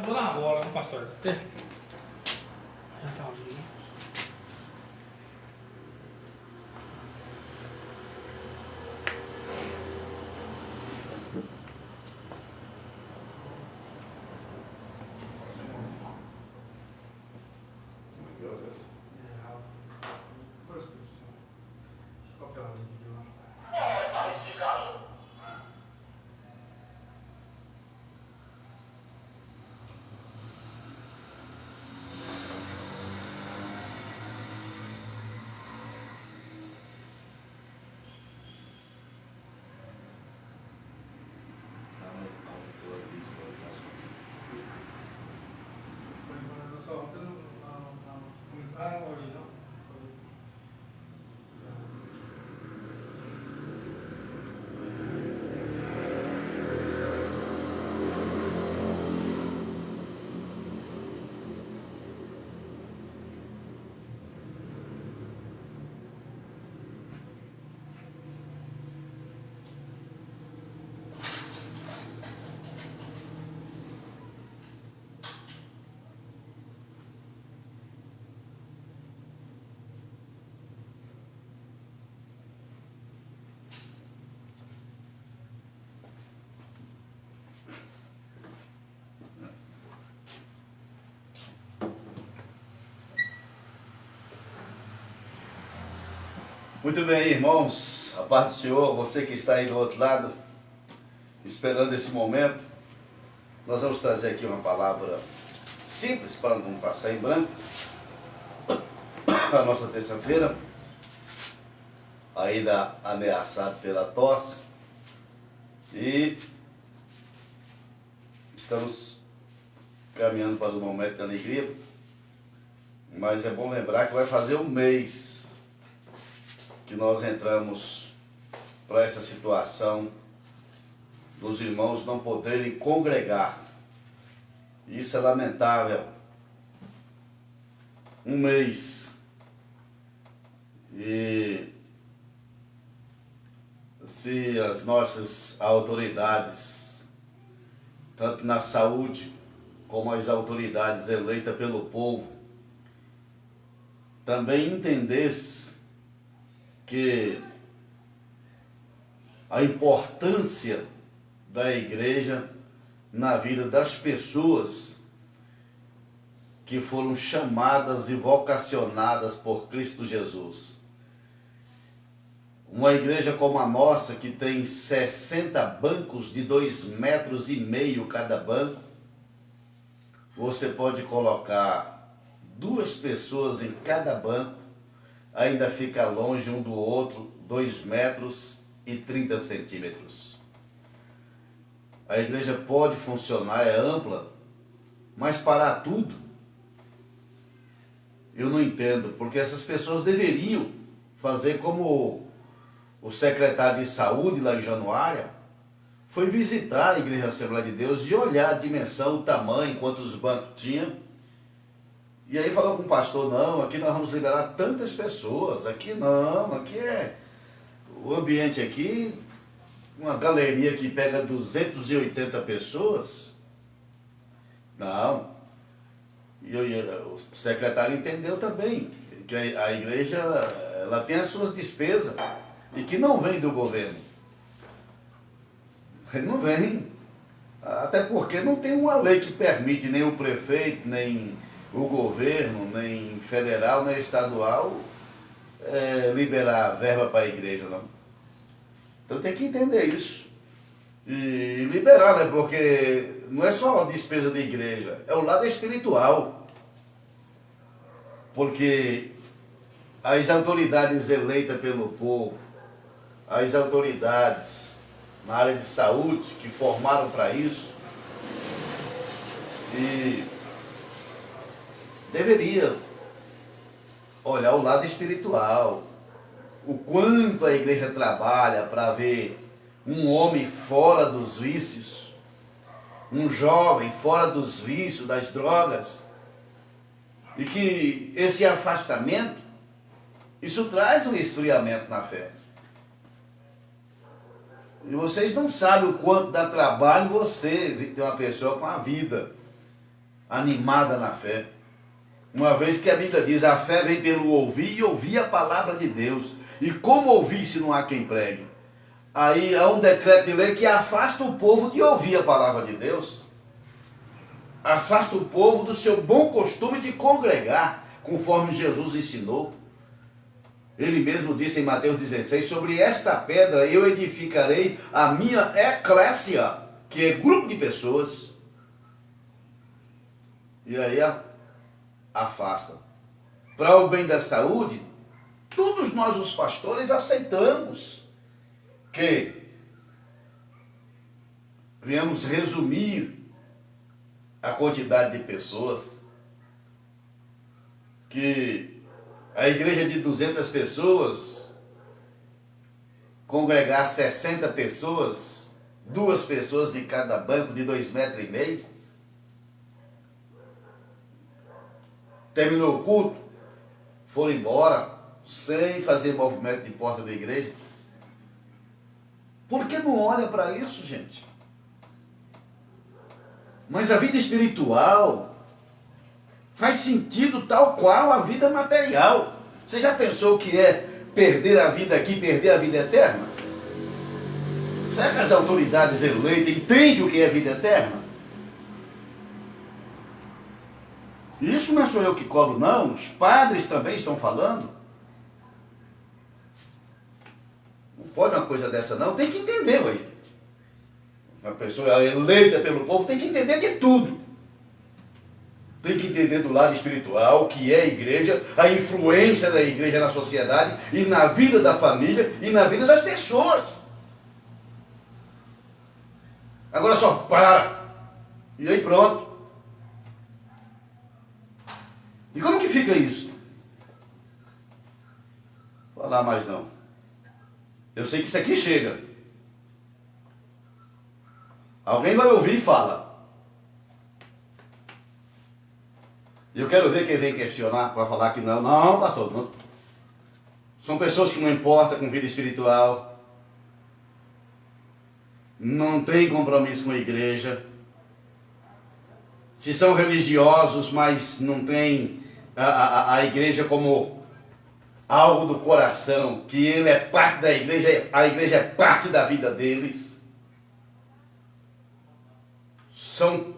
Vou na bola, não, pastor. Já tá ali. Muito bem, irmãos, a paz do Senhor, você que está aí do outro lado, esperando esse momento, nós vamos trazer aqui uma palavra simples para não passar em branco, a nossa terça-feira, ainda ameaçado pela tosse, e estamos caminhando para o momento da alegria, mas é bom lembrar que vai fazer um mês que nós entramos para essa situação dos irmãos não poderem congregar. Isso é lamentável. Um mês. E se as nossas autoridades, tanto na saúde como as autoridades eleitas pelo povo, também entendessem que a importância da igreja na vida das pessoas que foram chamadas e vocacionadas por Cristo Jesus. Uma igreja como a nossa, que tem 60 bancos de 2,5 metros cada banco, você pode colocar 2 pessoas em cada banco, ainda fica longe um do outro, 2,30 metros. A igreja pode funcionar, é ampla, mas parar tudo, eu não entendo, porque essas pessoas deveriam fazer como o secretário de saúde lá em Januária foi visitar a Igreja Assembleia de Deus e olhar a dimensão, o tamanho, quantos bancos tinha. E aí falou com o pastor, não, aqui nós vamos liberar tantas pessoas, aqui não, aqui é o ambiente aqui, uma galeria que pega 280 pessoas. Não. E o secretário entendeu também que a igreja ela tem as suas despesas e que não vem do governo. Não vem. Até porque não tem uma lei que permite nem o prefeito, nem o governo, nem federal, nem estadual, liberar verba para a igreja, não. Então tem que entender isso. E liberar, né? Porque não é só a despesa da igreja, é o lado espiritual. Porque as autoridades eleitas pelo povo, as autoridades na área de saúde que formaram para isso, e deveria olhar o lado espiritual, o quanto a igreja trabalha para ver um homem fora dos vícios, um jovem fora dos vícios, das drogas, e que esse afastamento, isso traz um esfriamento na fé. E vocês não sabem o quanto dá trabalho você ter uma pessoa com a vida animada na fé. Uma vez que a Bíblia diz, a fé vem pelo ouvir e ouvir a palavra de Deus. E como ouvir se não há quem pregue? Aí há um decreto de lei que afasta o povo de ouvir a palavra de Deus. Afasta o povo do seu bom costume de congregar, conforme Jesus ensinou. Ele mesmo disse em Mateus 16, sobre esta pedra eu edificarei a minha eclésia, que é grupo de pessoas. E aí afasta. Para o bem da saúde, todos nós os pastores aceitamos que venhamos resumir a quantidade de pessoas, que a igreja de 200 pessoas congregar 60 pessoas, 2 pessoas de cada banco de 2,5 metros. Terminou o culto, foram embora, sem fazer movimento de porta da igreja. Por que não olha para isso, gente? Mas a vida espiritual faz sentido tal qual a vida material. Você já pensou o que é perder a vida aqui, perder a vida eterna? Será que as autoridades eleitas entendem o que é vida eterna? Isso não sou eu que cobro, não. Os padres também estão falando. Não pode uma coisa dessa, não. Tem que entender, ué. Uma pessoa eleita pelo povo tem que entender de tudo. Tem que entender do lado espiritual, o que é a igreja, a influência da igreja na sociedade e na vida da família e na vida das pessoas. Agora só para. E aí pronto. E como que fica isso? Vou falar mais não. Eu sei que isso aqui chega. Alguém vai ouvir e fala. Eu quero ver quem vem questionar para falar que não. Não, pastor. Não. São pessoas que não importam com vida espiritual. Não tem compromisso com a igreja. Se são religiosos, mas não tem a igreja como algo do coração, que ele é parte da igreja, a igreja é parte da vida deles. São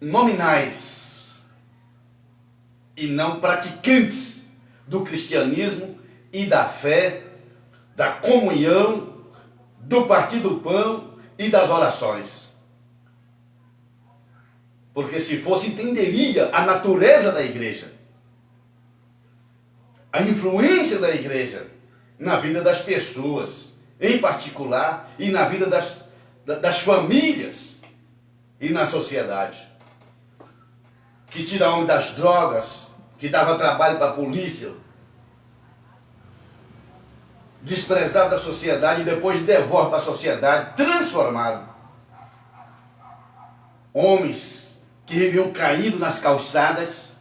nominais e não praticantes do cristianismo e da fé, da comunhão, do partir do pão e das orações. Porque se fosse, entenderia a natureza da igreja, a influência da igreja na vida das pessoas, em particular, e na vida das famílias e na sociedade. Que tira homem das drogas, que dava trabalho para a polícia, desprezado da sociedade e depois devolve para a sociedade, transformado. Homens que viviam caídos nas calçadas,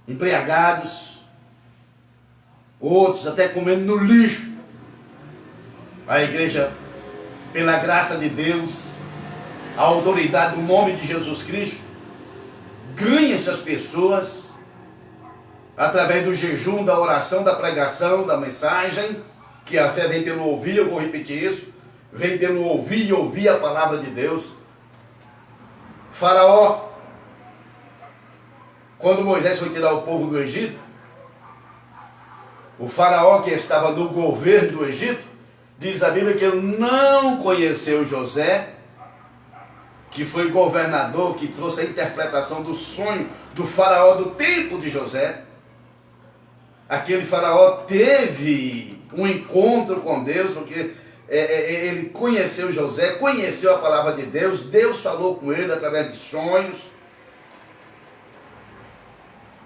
embriagados, outros até comendo no lixo. A igreja, pela graça de Deus, a autoridade do nome de Jesus Cristo, ganha essas pessoas através do jejum, da oração, da pregação, da mensagem, que a fé vem pelo ouvir, eu vou repetir isso, vem pelo ouvir e ouvir a palavra de Deus. Faraó, quando Moisés foi tirar o povo do Egito, o faraó que estava no governo do Egito, diz a Bíblia que ele não conheceu José, que foi governador, que trouxe a interpretação do sonho do faraó do tempo de José. Aquele faraó teve um encontro com Deus, porque ele conheceu José, conheceu a palavra de Deus, Deus falou com ele através de sonhos.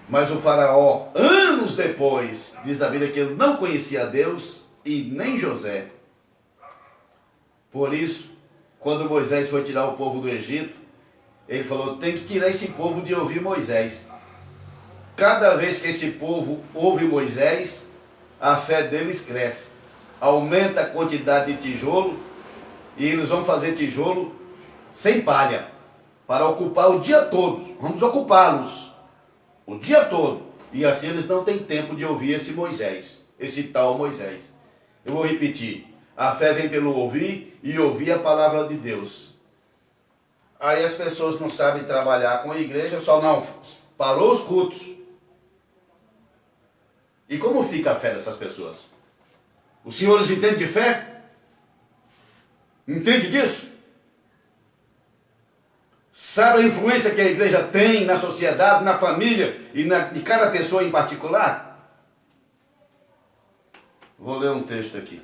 Mas o faraó, anos depois, diz a Bíblia que ele não conhecia Deus e nem José. Por isso, quando Moisés foi tirar o povo do Egito, ele falou, tem que tirar esse povo de ouvir Moisés. Cada vez que esse povo ouve Moisés, a fé deles cresce. Aumenta a quantidade de tijolo, e eles vão fazer tijolo sem palha, para ocupar o dia todo. Vamos ocupá-los o dia todo. E assim eles não têm tempo de ouvir esse Moisés, esse tal Moisés. Eu vou repetir. A fé vem pelo ouvir e ouvir a palavra de Deus. Aí as pessoas não sabem trabalhar com a igreja, só não parou os cultos. E como fica a fé dessas pessoas? Os senhores entendem de fé? Entende disso? Sabe a influência que a igreja tem na sociedade, na família e de cada pessoa em particular? Vou ler um texto aqui.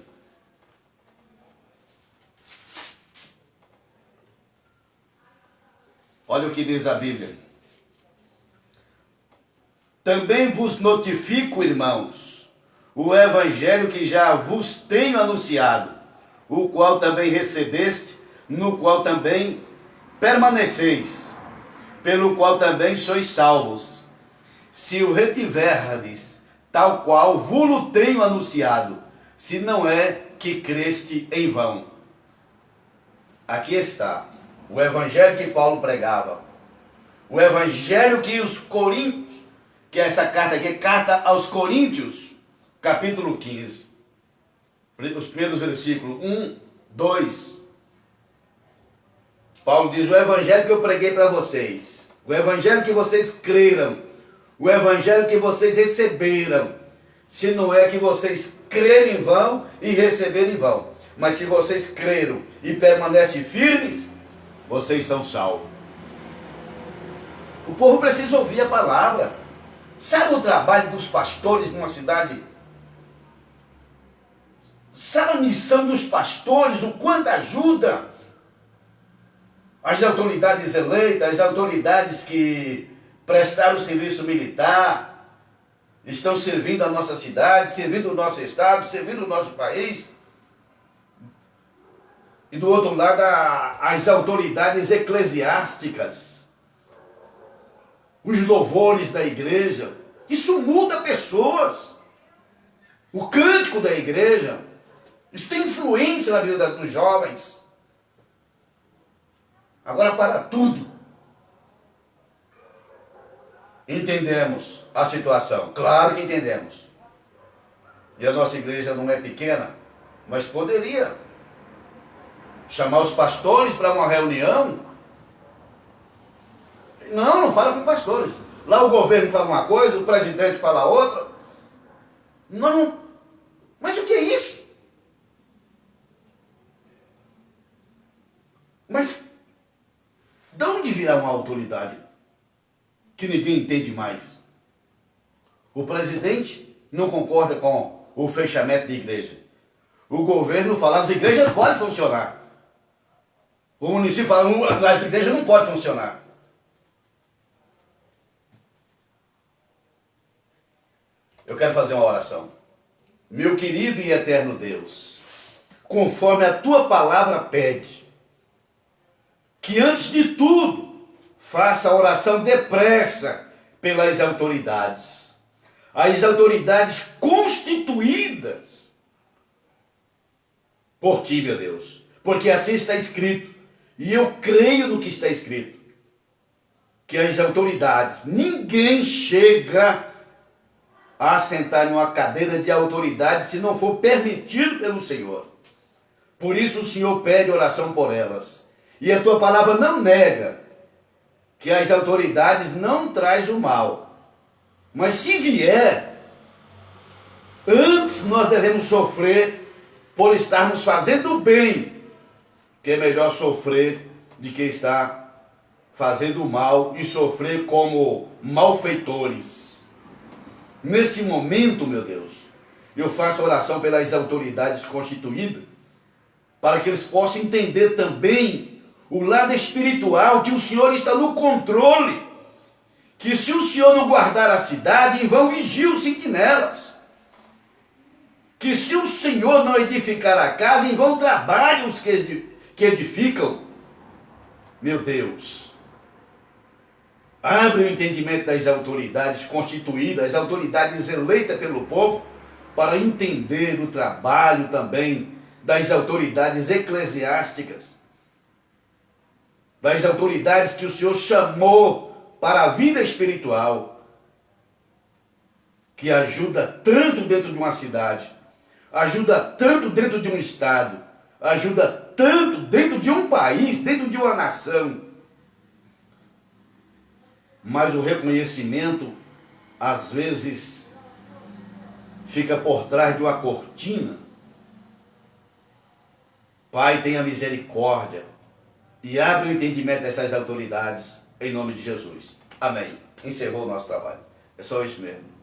Olha o que diz a Bíblia. Também vos notifico, irmãos, o evangelho que já vos tenho anunciado, o qual também recebeste, no qual também permaneceis, pelo qual também sois salvos, se o retiverdes, tal qual vos tenho anunciado, se não é que creste em vão. Aqui está o evangelho que Paulo pregava, o evangelho que os coríntios, que essa carta aqui é carta aos Coríntios, capítulo 15, os primeiros versículos 1, 2. Paulo diz: o evangelho que eu preguei para vocês, o evangelho que vocês creram, o evangelho que vocês receberam, se não é que vocês crerem em vão e receberem em vão, mas se vocês creram e permanecem firmes, vocês são salvos. O povo precisa ouvir a palavra. Sabe o trabalho dos pastores numa cidade? Sabe a missão dos pastores, o quanto ajuda as autoridades eleitas, as autoridades que prestaram o serviço militar, estão servindo a nossa cidade, servindo o nosso estado, servindo o nosso país. E do outro lado, as autoridades eclesiásticas, os louvores da igreja. Isso muda pessoas. O cântico da igreja, isso tem influência na vida dos jovens. Agora, para tudo, entendemos a situação. Claro que entendemos. E a nossa igreja não é pequena, mas poderia chamar os pastores para uma reunião. Não fala com pastores. Lá o governo fala uma coisa, o presidente fala outra. Não. Mas o que é isso? Mas de onde virá uma autoridade que ninguém entende mais? O presidente não concorda com o fechamento de igreja. O governo fala: as igrejas podem funcionar. O município fala: as igrejas não podem funcionar. Eu quero fazer uma oração. Meu querido e eterno Deus, conforme a tua palavra pede, que antes de tudo faça a oração depressa pelas autoridades. As autoridades constituídas por ti, meu Deus. Porque assim está escrito. E eu creio no que está escrito. Que as autoridades, ninguém chega a sentar numa cadeira de autoridade se não for permitido pelo Senhor. Por isso o Senhor pede oração por elas. E a tua palavra não nega que as autoridades não trazem o mal. Mas se vier, antes nós devemos sofrer por estarmos fazendo o bem, que é melhor sofrer de que estar fazendo o mal e sofrer como malfeitores. Nesse momento, meu Deus, eu faço oração pelas autoridades constituídas, para que eles possam entender também o lado espiritual, que o Senhor está no controle, que se o Senhor não guardar a cidade, em vão vigiam os sentinelas, que se o Senhor não edificar a casa, em vão trabalham os que edificam. Meu Deus, abre o entendimento das autoridades constituídas, as autoridades eleitas pelo povo, para entender o trabalho também das autoridades eclesiásticas. das autoridades que o Senhor chamou para a vida espiritual, que ajuda tanto dentro de uma cidade, ajuda tanto dentro de um estado, ajuda tanto dentro de um país, dentro de uma nação. Mas o reconhecimento, às vezes, fica por trás de uma cortina. Pai, tenha misericórdia e abre o entendimento dessas autoridades, em nome de Jesus. Amém. Encerrou o nosso trabalho. É só isso mesmo.